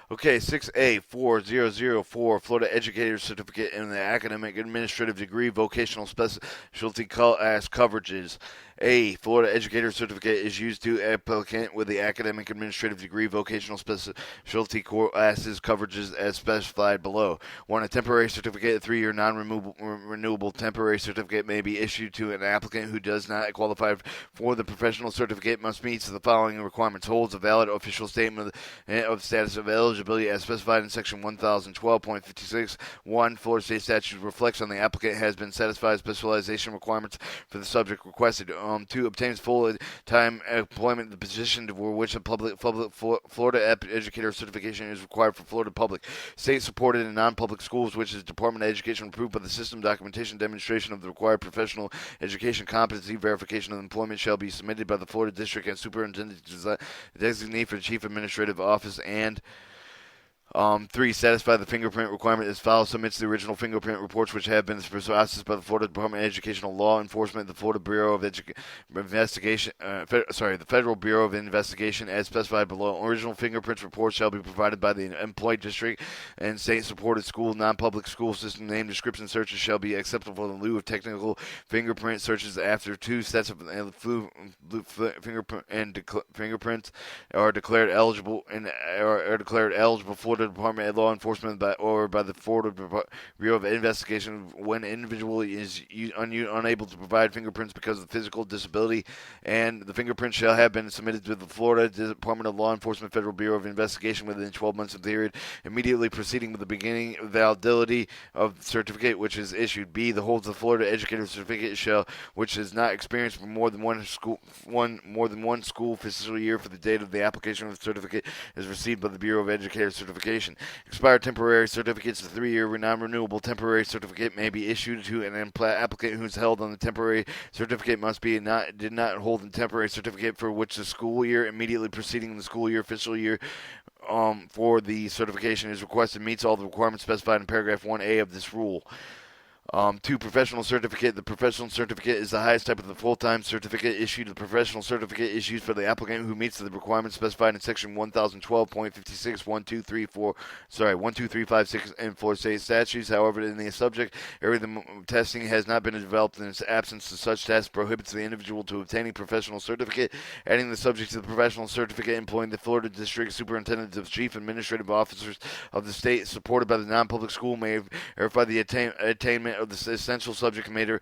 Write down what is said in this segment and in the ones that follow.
Okay, 6A4004, Florida Educator Certificate in the Academic Administrative Degree Vocational Specialty Class Coverages. A. Florida Educator Certificate is used to applicant with the Academic Administrative Degree Vocational Specialty Classes coverages as specified below. 1. A temporary certificate, a 3-year non-renewable temporary certificate may be issued to an applicant who does not qualify for the professional certificate, must meet the following requirements: holds a valid official statement of status of eligibility as specified in Section 1012.56. 1. Florida State statute reflects on the applicant has been satisfied specialization requirements for the subject requested. 2. Obtains full-time employment in the position for which a public Florida educator certification is required for Florida public, state-supported and non-public schools, which is Department of Education approved by the system. Documentation demonstration of the required professional education competency verification of employment shall be submitted by the Florida District and Superintendent designate for the Chief Administrative Office. And 3. Satisfy the fingerprint requirement as follows. Submits the original fingerprint reports which have been processed by the Florida Department of Educational Law Enforcement, the Florida Bureau of Investigation, the Federal Bureau of Investigation as specified below. Original fingerprint reports shall be provided by the employed district and state-supported school, non-public school system. Name description searches shall be acceptable in lieu of technical fingerprint searches after 2 sets of fingerprints are declared eligible Florida Department of Law Enforcement by the Florida Bureau of Investigation when an individual is unable to provide fingerprints because of physical disability, and the fingerprints shall have been submitted to the Florida Department of Law Enforcement Federal Bureau of Investigation within 12 months of the period immediately preceding the beginning of validity of the certificate which is issued. B. The holds of the Florida Educator Certificate shall, which has not experienced for more than one school fiscal year for the date of the application of the certificate is received by the Bureau of Educator Certification. Expired temporary certificates. The 3-year non-renewable temporary certificate may be issued to an applicant who is held on the temporary certificate must be did not hold a temporary certificate for which the school year immediately preceding the school year fiscal year for the certification is requested meets all the requirements specified in paragraph 1A of this rule. 2. Professional certificate. The professional certificate is the highest type of the full-time certificate issued. The professional certificate is used for the applicant who meets the requirements specified in Section 1012.56, 12356, and Florida State statutes. However, in the subject area, the testing has not been developed in its absence of such test prohibits the individual to obtaining professional certificate. Adding the subject to the professional certificate, employing the Florida District Superintendent of Chief Administrative Officers of the state, supported by the non-public school, may verify the attainment of the essential subject matter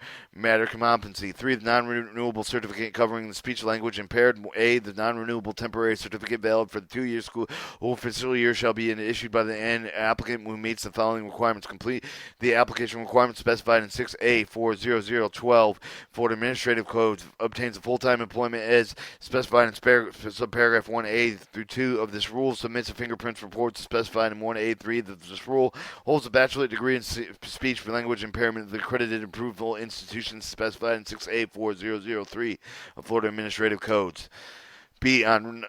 competency. 3. The non-renewable certificate covering the speech language impaired. A. The non-renewable temporary certificate valid for the 2-year school fiscal year shall be issued by the applicant who meets the following requirements. Complete the application requirements specified in 6A40012 Florida Administrative Code. Obtains a full-time employment as specified in subparagraph 1A through 2 of this rule. Submits a fingerprint report specified in 1A3 of this rule. Holds a bachelorate degree in speech for language impairment of the accredited approval institutions specified in 6A4003 of Florida Administrative Codes. B. On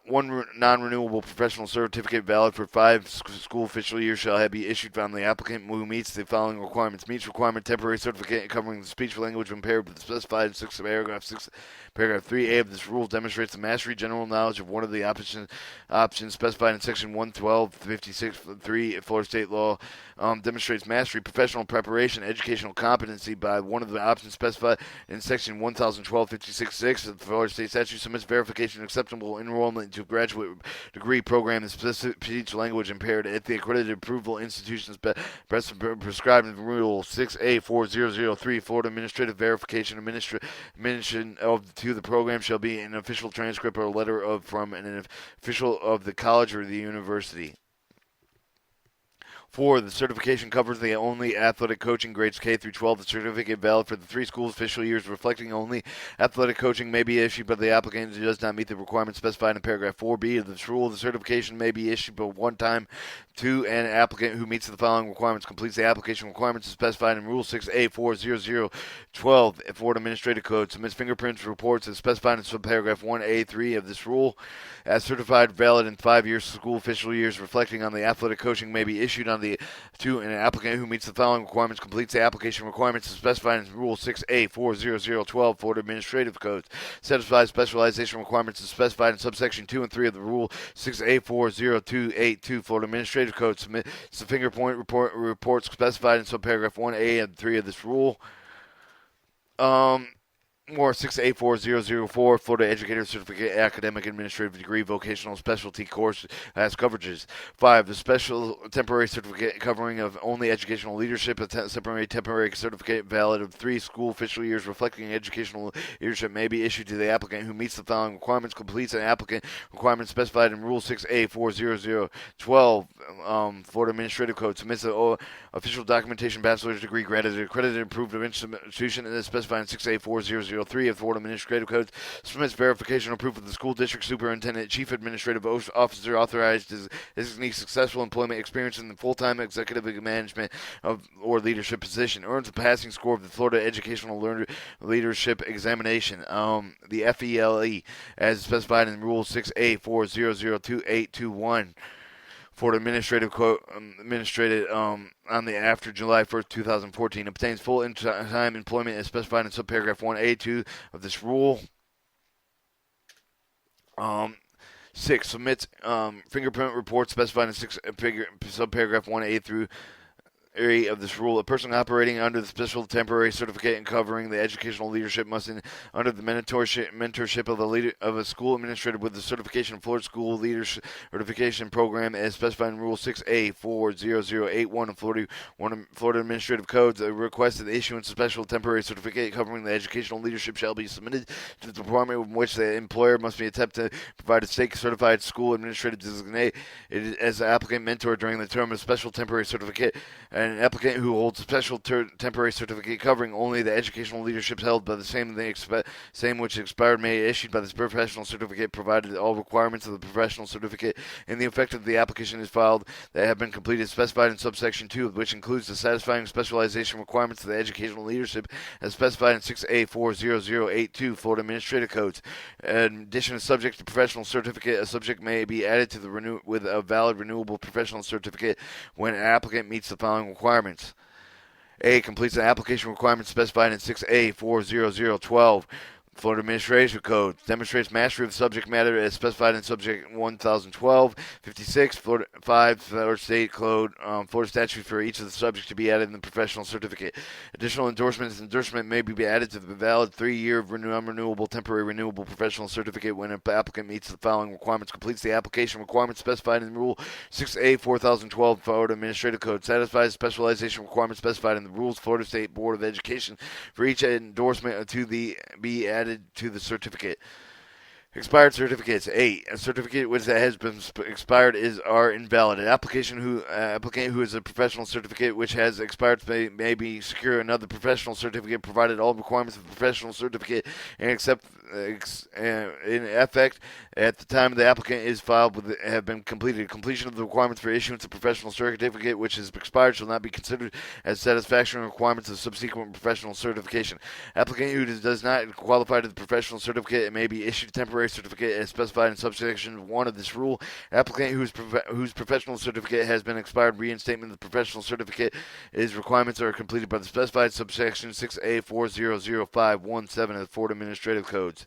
one non-renewable professional certificate valid for 5 school fiscal years shall be issued from the applicant who meets the following requirements. Meets requirement temporary certificate covering the speech for language impaired specified in paragraph 3A of this rule demonstrates the mastery, general knowledge of one of the options specified in Section 112.56.3 Florida State law. Demonstrates mastery, professional preparation, educational competency by one of the options specified in Section 1012.56.6 of the Florida State statute. Submits verification acceptable enrollment into a graduate degree program in speech language impaired at the accredited approval institutions prescribed in Rule 6A4003. Florida administrative verification admission to the program shall be an official transcript or a letter from an official of the college or the university. 4. The certification covers the only athletic coaching grades K through 12. The certificate valid for the 3 schools official years reflecting only athletic coaching may be issued by the applicant who does not meet the requirements specified in paragraph 4B of this rule. The certification may be issued but one time to an applicant who meets the following requirements, completes the application requirements specified in Rule 6A40012 Florida Administrative Code, submits fingerprints reports as specified in subparagraph 1A3 of this rule, as certified valid in 5 years school official years reflecting on the athletic coaching may be issued on an applicant who meets the following requirements completes the application requirements as specified in Rule 6A-40012 Florida Administrative Code, satisfies specialization requirements as specified in subsection 2 and 3 of the Rule 6A-40282 Florida Administrative Code, submits the fingerprint reports specified in subparagraph 1A and 3 of this rule. Or 6A4004 Florida Educator Certificate Academic Administrative Degree Vocational Specialty Course has coverages. 5. The special temporary certificate covering of only educational leadership, a temporary certificate valid of 3 school official years reflecting educational leadership may be issued to the applicant who meets the following requirements, completes an applicant requirement specified in Rule 6A40012 Florida Administrative Code, submits the official documentation bachelor's degree granted at accredited approved institution and is specified in 6A40003 of Florida Administrative Codes, submits verification or proof of the school district superintendent, chief administrative officer authorized as designee successful employment experience in the full-time executive management or leadership position, earns a passing score of the Florida Educational Leadership Examination, the FELE, as specified in Rule 6A4002821. Florida Administrative on the after July 1st, 2014, obtains full time employment as specified in subparagraph 1A2 of this rule. 6. Submits fingerprint reports specified in subparagraph 1A through of this rule. A person operating under the special temporary certificate and covering the educational leadership must, under the mentorship of a school administrator with the certification Florida School Leadership Certification Program as specified in Rule 6A40081 of Florida Administrative Codes, request that the issuance of special temporary certificate covering the educational leadership shall be submitted to the department in which the employer must be attempt to provide a state-certified school administrative designate as the applicant mentor during the term of special temporary certificate. An applicant who holds a special temporary certificate covering only the educational leadership held by the same which expired may be issued by this professional certificate, provided all requirements of the professional certificate in the effect of the application is filed that have been completed specified in subsection 2, which includes the satisfying specialization requirements of the educational leadership as specified in 6A40082 Florida Administrative Codes. In addition, subject to professional certificate, a subject may be added to the with a valid renewable professional certificate when an applicant meets the following requirements. A. Completes an application requirement specified in 6A40012 Florida Administrative Code. Demonstrates mastery of the subject matter as specified in Subject 1012. 56. Florida 5. Florida State Code. Florida statute for each of the subjects to be added in the professional certificate. Additional endorsement may be added to the valid 3-year non-renewable temporary renewable professional certificate when an applicant meets the following requirements. Completes the application requirements specified in Rule 6A4012 Florida Administrative Code. Satisfies specialization requirements specified in the rules Florida State Board of Education for each endorsement to be added to the certificate. Expired certificates. 8. A certificate which has been expired are invalid. An applicant who is a professional certificate which has expired may be secure another professional certificate provided all requirements of the professional certificate and except in effect at the time the applicant is filed have been completed. Completion of the requirements for issuance of professional certificate which has expired shall not be considered as satisfaction requirements of subsequent professional certification. Applicant who does not qualify to the professional certificate may be issued a temporary certificate as specified in subsection 1 of this rule. Applicant whose professional certificate has been expired, reinstatement of the professional certificate is requirements are completed by the specified subsection 6A4000517 of the Florida Administrative Codes.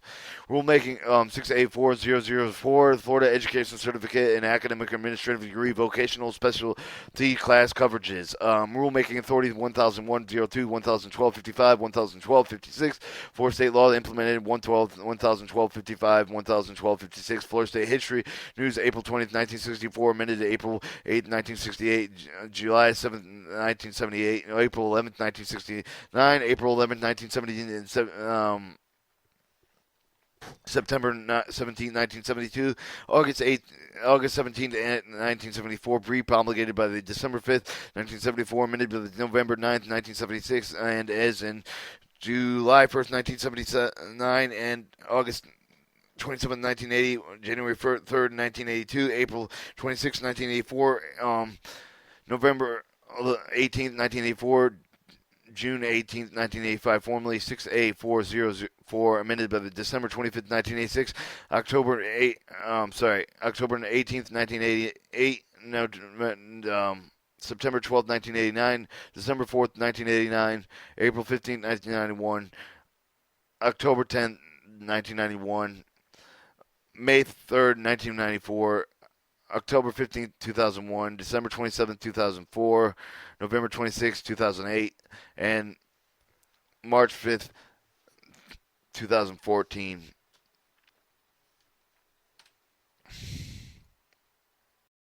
Rulemaking 6A4004, the Florida Education Certificate and Academic Administrative Degree Vocational Specialty Class Coverages. Rulemaking Authority 1001-02, 1012-55, 1012-56. Florida State Law implemented 1012-55, 1012-56. Florida State History News, April 20th, 1964, amended to April 8th, 1968, July 7th, 1978, April 11th, 1969, April 11th, 1970, September 17, 1972, August 17, 1974, promulgated by the December 5th, 1974, amended by the November 9th, 1976, and as in July 1st, 1979, and August 27, 1980, January 3rd, 1982, April 26, 1984, November 18th, 1984, June 18th, 1985, formally 6A404, amended by the December 25th, 1986, October 18th, 1988, September 12th, 1989, December 4th, 1989, April 15th, 1991, October 10th, 1991, May 3rd, 1994, October 15th, 2001, December 27th, 2004, November 26th, 2008, and March 5th, 2014.